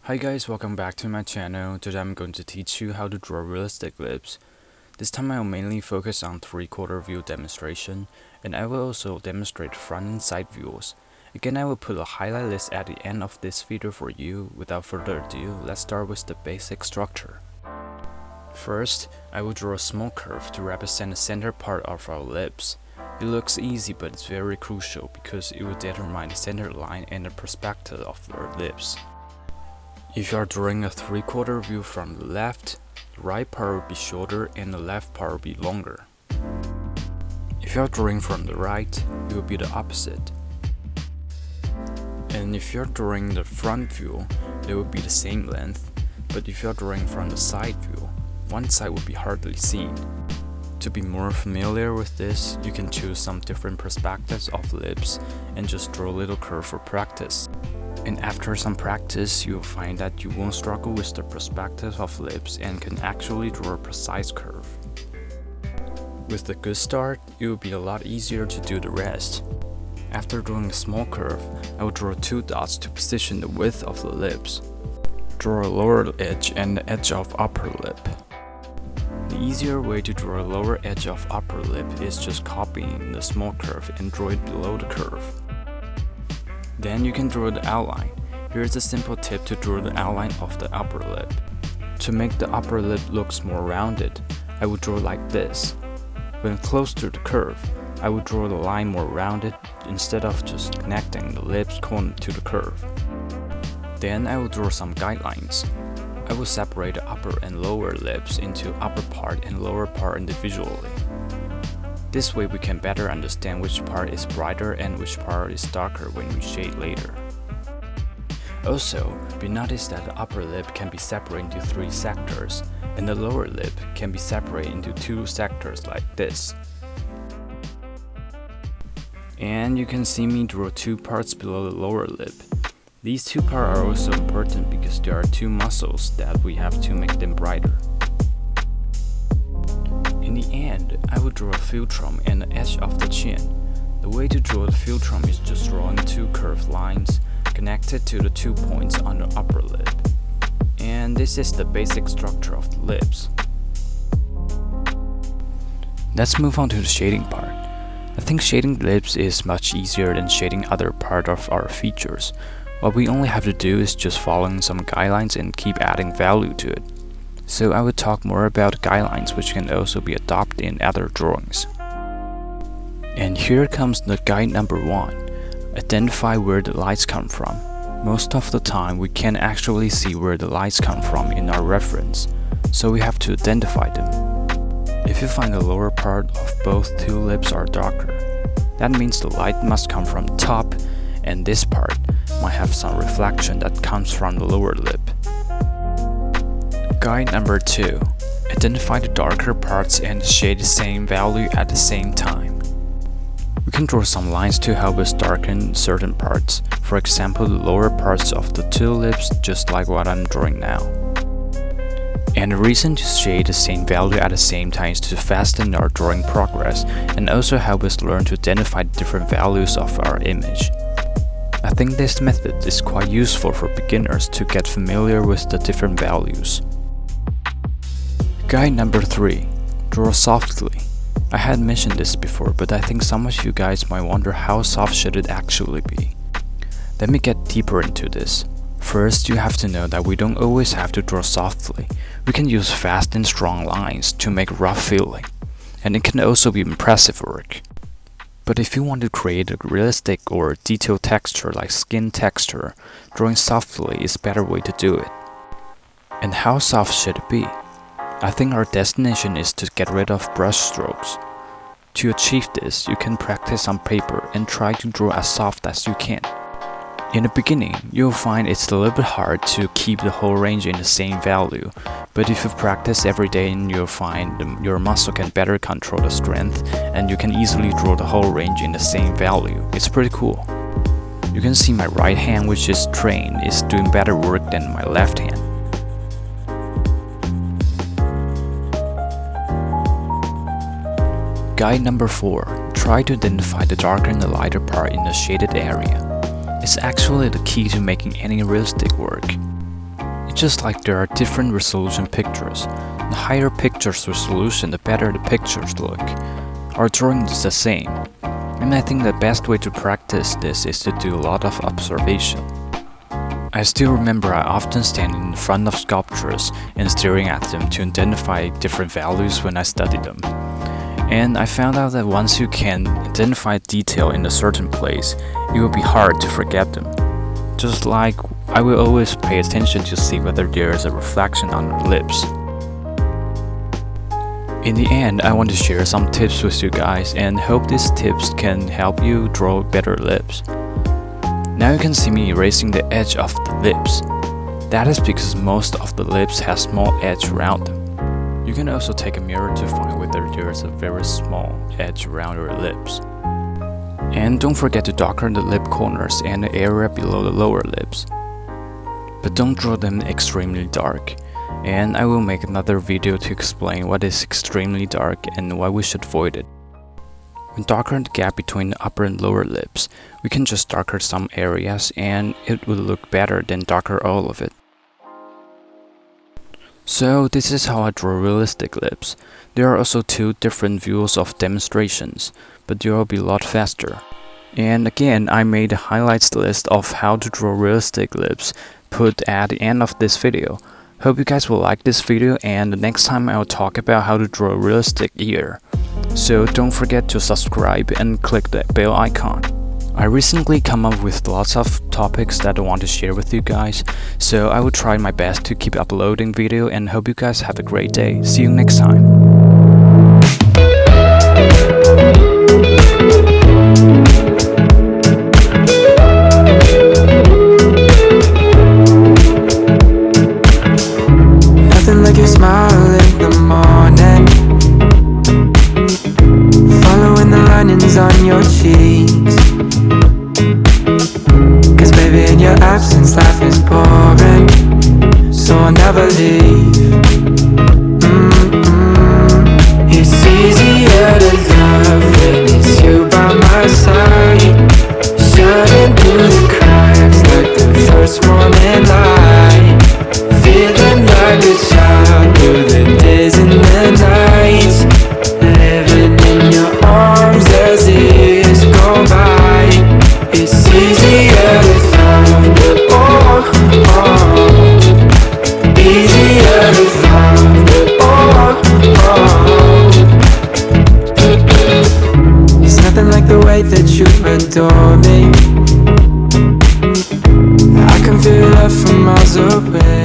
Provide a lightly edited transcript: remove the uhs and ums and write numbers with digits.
Hi guys, welcome back to my channel. Today I'm going to teach you how to draw realistic lips. This time I will mainly focus on 3/4 view demonstration, and I will also demonstrate front and side views. Again, I will put a highlight list at the end of this video for you. Without further ado, let's start with the basic structure. First, I will draw a small curve to represent the center part of our lips. It looks easy, but it's very crucial because it will determine the center line and the perspective of our lips. If you are drawing a 3/4 view from the left, the right part will be shorter and the left part will be longer. If you are drawing from the right, it will be the opposite. And if you are drawing the front view, they will be the same length, but if you are drawing from the side view, one side will be hardly seen. To be more familiar with this, you can choose some different perspectives of lips and just draw a little curve for practice. And after some practice, you'll find that you won't struggle with the perspective of lips and can actually draw a precise curve. With a good start, it will be a lot easier to do the rest. After drawing a small curve, I will draw 2 dots to position the width of the lips. Draw a lower edge and the edge of upper lip. The easier way to draw a lower edge of upper lip is just copying the small curve and draw it below the curve. Then you can draw the outline. Here's a simple tip to draw the outline of the upper lip. To make the upper lip looks more rounded, I would draw like this. When close to the curve, I would draw the line more rounded instead of just connecting the lips corner to the curve. Then I will draw some guidelines. I will separate the upper and lower lips into upper part and lower part individually. This way we can better understand which part is brighter and which part is darker when we shade later. Also, we notice that the upper lip can be separated into 3 sectors, and the lower lip can be separated into 2 sectors like this. And you can see me draw 2 parts below the lower lip. These 2 parts are also important because there are 2 muscles that we have to make them brighter. In the end, I will draw a philtrum and the edge of the chin. The way to draw the philtrum is just drawing 2 curved lines connected to the 2 points on the upper lip. And this is the basic structure of the lips. Let's move on to the shading part. I think shading lips is much easier than shading other part of our features. What we only have to do is just following some guidelines and keep adding value to it. So I will talk more about guidelines which can also be adopted in other drawings. And here comes the guide number 1. Identify where the lights come from. Most of the time we can't actually see where the lights come from in our reference, so we have to identify them. If you find the lower part of both 2 lips are darker, that means the light must come from the top, and this part might have some reflection that comes from the lower lip. Guide number 2. Identify the darker parts and shade the same value at the same time. We can draw some lines to help us darken certain parts, for example the lower parts of the 2 lips, just like what I'm drawing now. And the reason to shade the same value at the same time is to fasten our drawing progress and also help us learn to identify the different values of our image. I think this method is quite useful for beginners to get familiar with the different values. Guide number 3. Draw softly. I had mentioned this before, but I think some of you guys might wonder how soft should it actually be. Let me get deeper into this. First, you have to know that we don't always have to draw softly. We can use fast and strong lines to make rough feeling, and it can also be impressive work. But if you want to create a realistic or detailed texture like skin texture, drawing softly is a better way to do it. And how soft should it be? I think our destination is to get rid of brush strokes. To achieve this, you can practice on paper and try to draw as soft as you can. In the beginning, you'll find it's a little bit hard to keep the whole range in the same value, but if you practice every day, you'll find your muscle can better control the strength and you can easily draw the whole range in the same value. It's pretty cool. You can see my right hand, which is trained, is doing better work than my left hand. Guide number 4. Try to identify the darker and the lighter part in the shaded area. It's actually the key to making any realistic work. just like there are different resolution pictures. The higher pictures resolution, the better the pictures look. Our drawing is the same. And I think the best way to practice this is to do a lot of observation. I still remember I often stand in front of sculptures and staring at them to identify different values when I study them. And I found out that once you can identify detail in a certain place, it will be hard to forget them. Just like I will always pay attention to see whether there is a reflection on her lips. In the end, I want to share some tips with you guys and hope these tips can help you draw better lips. Now you can see me erasing the edge of the lips. That is because most of the lips have small edge around them. You can also take a mirror to find whether there is a very small edge around your lips. And don't forget to darken the lip corners and the area below the lower lips. But don't draw them extremely dark. And I will make another video to explain what is extremely dark and why we should avoid it. When darkening the gap between the upper and lower lips, we can just darken some areas and it will look better than darken all of it. So this is how I draw realistic lips. There are also two different views of demonstrations, but they will be a lot faster. And again, I made a highlights list of how to draw realistic lips put at the end of this video. Hope you guys will like this video, and the next time I will talk about how to draw a realistic ear. So don't forget to subscribe and click the bell icon. I recently come up with lots of topics that I want to share with you guys, so I will try my best to keep uploading video and hope you guys have a great day. See you next time. Nothing like your smile in the morning, following the linings on your cheeks. Cause baby, in your absence life is boring, so I'll never leave. It's easier to love when it's you by my side, shining through the cracks like the first morning light. Feeling like a child through the days and the nights, living in your arms as years go by. It's easier to love, oh, oh. Easier to love, oh, oh. It's nothing like the way that you adore me. I can feel love from miles away.